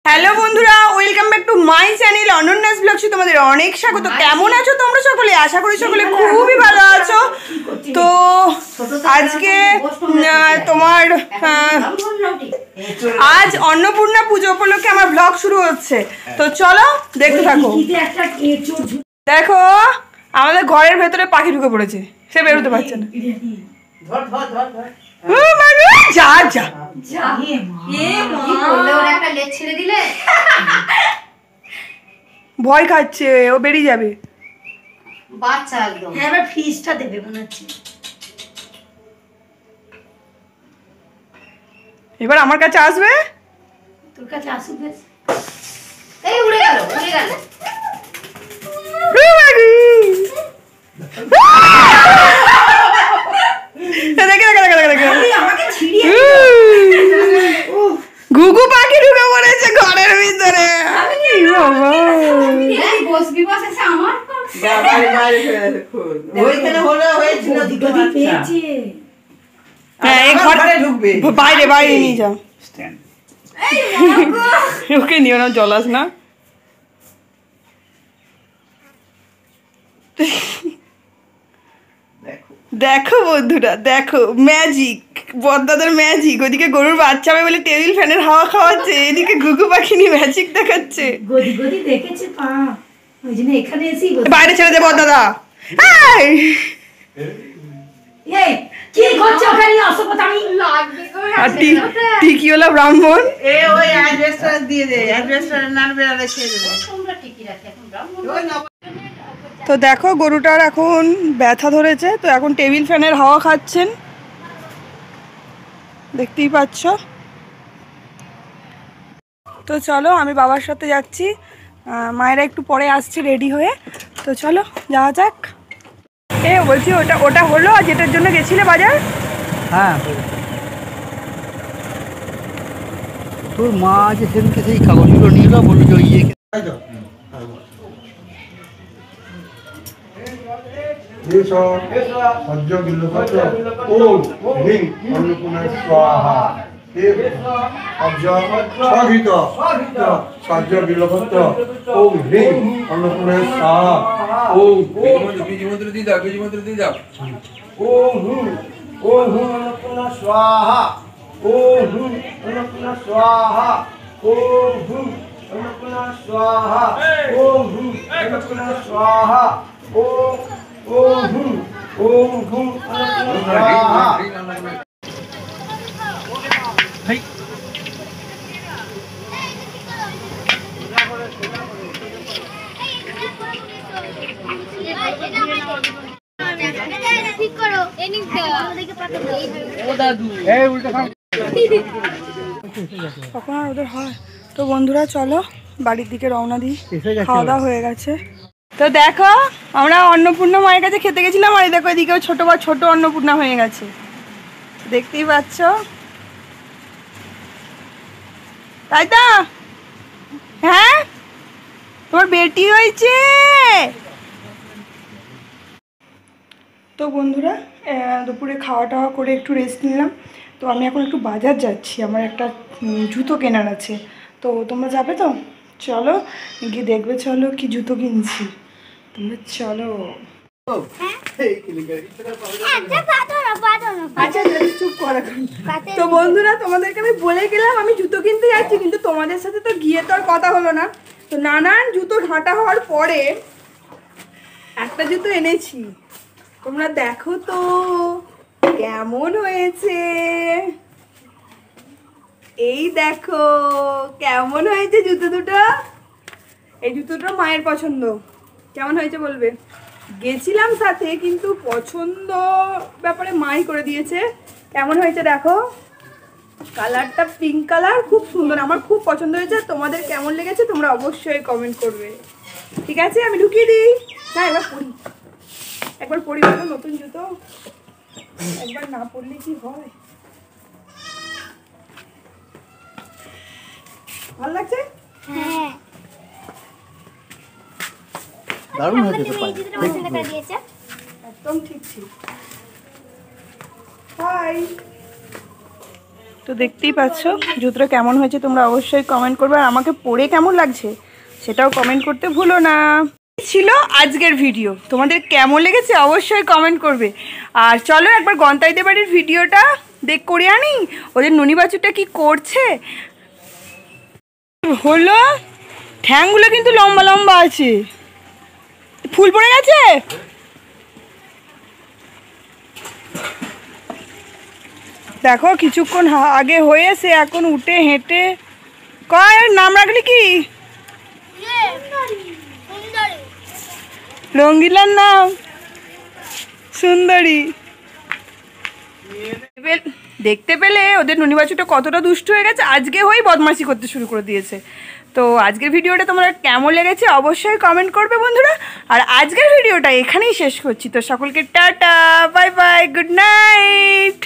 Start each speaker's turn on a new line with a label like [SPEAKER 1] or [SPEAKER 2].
[SPEAKER 1] Hello বন্ধুরা, welcome back to my channel Ananya's ব্লগসে তোমাদের অনেক স্বাগত। কেমন আছো তোমরা সকলে? আশা করি সকলে খুবই ভালো আছো। তো আজকে তোমার আজ অন্নপূর্ণা পুজো উপলক্ষে আমার ব্লগ শুরু হচ্ছে। তো চলো দেখতে থাকো। দেখো আমাদের ঘরের ভেতরে পাখি ঢুকে পড়েছে, সে বেরোতে পারছে না। যা যা ভয় খাচ্ছে, ও বেরিয়ে যাবে।
[SPEAKER 2] বাচ্চা একদম। হ্যাঁ, এবার ফিসটা দেবে মনে হচ্ছে।
[SPEAKER 1] এবার আমার কাছে আসবে,
[SPEAKER 2] তোর কাছে আসবে। এই উড়ে গেল, উড়ে গেল।
[SPEAKER 1] দেখে দেখে দেখে দেখে
[SPEAKER 2] আমাকে ছিড়িয়ে
[SPEAKER 1] ঘুঘু পাখি ঢুকে পড়েছে ঘরের ভিতরে।
[SPEAKER 2] বসবি বস এসে আমার
[SPEAKER 1] বাইরে বাইরে নিয়ে যাও, ওকে নিও না, জলাস না। দেখো বন্ধুরা, দেখো ম্যাজিক, বদ্দাদের ম্যাজিক। ওদিকে গরুর বাচ্চা হবে বলে টেবিল ফ্যানের হাওয়া খাওয়াচ্ছে, এদিকে ঘুঘু পাখি নিয়ে ম্যাজিক দেখাচ্ছে।
[SPEAKER 2] গদি গদি দেখেছে পা, ওই জন্য এখানে এসে
[SPEAKER 1] বাইরে ছেড়ে দে বদ্দাদা।
[SPEAKER 2] এই কি করছ ওখানে? অসভ্যতা আমি লাগবে গো।
[SPEAKER 1] আর টিকিওলা ব্রাহ্মণ
[SPEAKER 3] এ ওই অ্যাড্রেসটা দিয়ে দে, অ্যাড্রেসটা নাম বেরা রেখে দেব।
[SPEAKER 2] তোমরা টিকি রাখি এখন ব্রাহ্মণ।
[SPEAKER 1] তো দেখো গরুটার এখন ব্যথা ধরেছে, তো এখন টেবিল ফ্যানের হাওয়া খাচ্ছেন, দেখতেই পাচ্ছ। তো চলো আমি বাবার সাথে যাচ্ছি, মায়েরা একটু পরে আসছে রেডি হয়ে। তো চলো যাওয়া যাক। এ বলছি ওটা ওটা হলো যেটার জন্য গেছিলে বাজার?
[SPEAKER 4] হ্যাঁ, তোর মা যে সেদিনকে সেই কাগজগুলো নিয়ে এলো, বললো যে ইয়ে
[SPEAKER 1] কখন আর ওদের হয়। তো বন্ধুরা চলো বাড়ির দিকে রওনা দিই, খাওয়া দাওয়া হয়ে গেছে। তো দেখো আমরা অন্নপূর্ণা মায়ের কাছে খেতে গেছিলাম, আর দেখো এদিকেও ছোট বা ছোট অন্নপূর্ণা হয়ে গেছে, দেখতেই পাচ্ছ, তাই তো? হ্যাঁ, তোমার বেটি হয়েছে। তো বন্ধুরা দুপুরে খাওয়া টাওয়া করে একটু রেস্ট নিলাম। তো আমি এখন একটু বাজার যাচ্ছি, আমার একটা জুতো কেনার আছে। তো তোমরা যাবে তো? চলো গিয়ে দেখবে, চলো কি জুতো কিনছি, তোমরা চলো। আচ্ছা চুপ করা। তো বন্ধুরা তোমাদেরকে আমি বলে গেলাম আমি জুতো কিনতে যাচ্ছি, কিন্তু তোমাদের সাথে তো গিয়ে তো আর কথা হলো না। তো নানান জুতো ঘাঁটা হওয়ার পরে একটা জুতো এনেছি, তোমরা দেখো তো কেমন হয়েছে। এই দেখো কেমন হয়েছে জুতো দুটো। এই জুতোটা মায়ের পছন্দ, কেমন হয়েছে বলবে। গেছিলাম সাথে, কিন্তু পছন্দ ব্যাপারে মাই করে দিয়েছে। কেমন হয়েছে দেখো, কালারটা পিঙ্ক কালার, খুব সুন্দর, আমার খুব পছন্দ হয়েছে। তোমাদের কেমন লেগেছে তোমরা অবশ্যই কমেন্ট করবে। ঠিক আছে আমি ঢুকিয়ে দিই। হ্যাঁ এবার পরি, একবার পরি, নতুন জুতো একবার না পরলে কি হয়। ভালো লাগছে?
[SPEAKER 5] হ্যাঁ,
[SPEAKER 4] দারুণ হয়েছে তো পায়ে,
[SPEAKER 1] একদম ঠিক ঠিক। হাই তো দেখতেই পাচ্ছ জুতোটা কেমন হয়েছে তোমরা অবশ্যই কমেন্ট করবে, আর আমাকে পরে কেমন লাগছে সেটাও কমেন্ট করতে ভুলো না। ছিল আজকের ভিডিও, তোমাদের কেমন লেগেছে অবশ্যই কমেন্ট করবে। আর চলো একবার গন্তাইদের বাড়ির ভিডিওটা করে আনি, ওদের ননি বাছুরটা কি করছে। হলো ঠ্যাংগুলো কিন্তু লম্বা লম্বা আছে, ফুল পড়ে গেছে। দেখো কিছুক্ষণ আগে হয়েছে, এখন উঠে হেঁটে কয় নাম রাখলি কি রঙ্গিলার নাম সুন্দরী। দেখতে পেলে ওদের ননি বাছুরটা কতটা দুষ্ট হয়ে গেছে, আজকে হয়েই বদমাশি করতে শুরু করে দিয়েছে। তো আজকের ভিডিওটা তোমরা কেমন লেগেছে অবশ্যই কমেন্ট করবে বন্ধুরা। আর আজকের ভিডিওটা এখানেই শেষ করছি। তো সকলকে tata, bye bye, good night.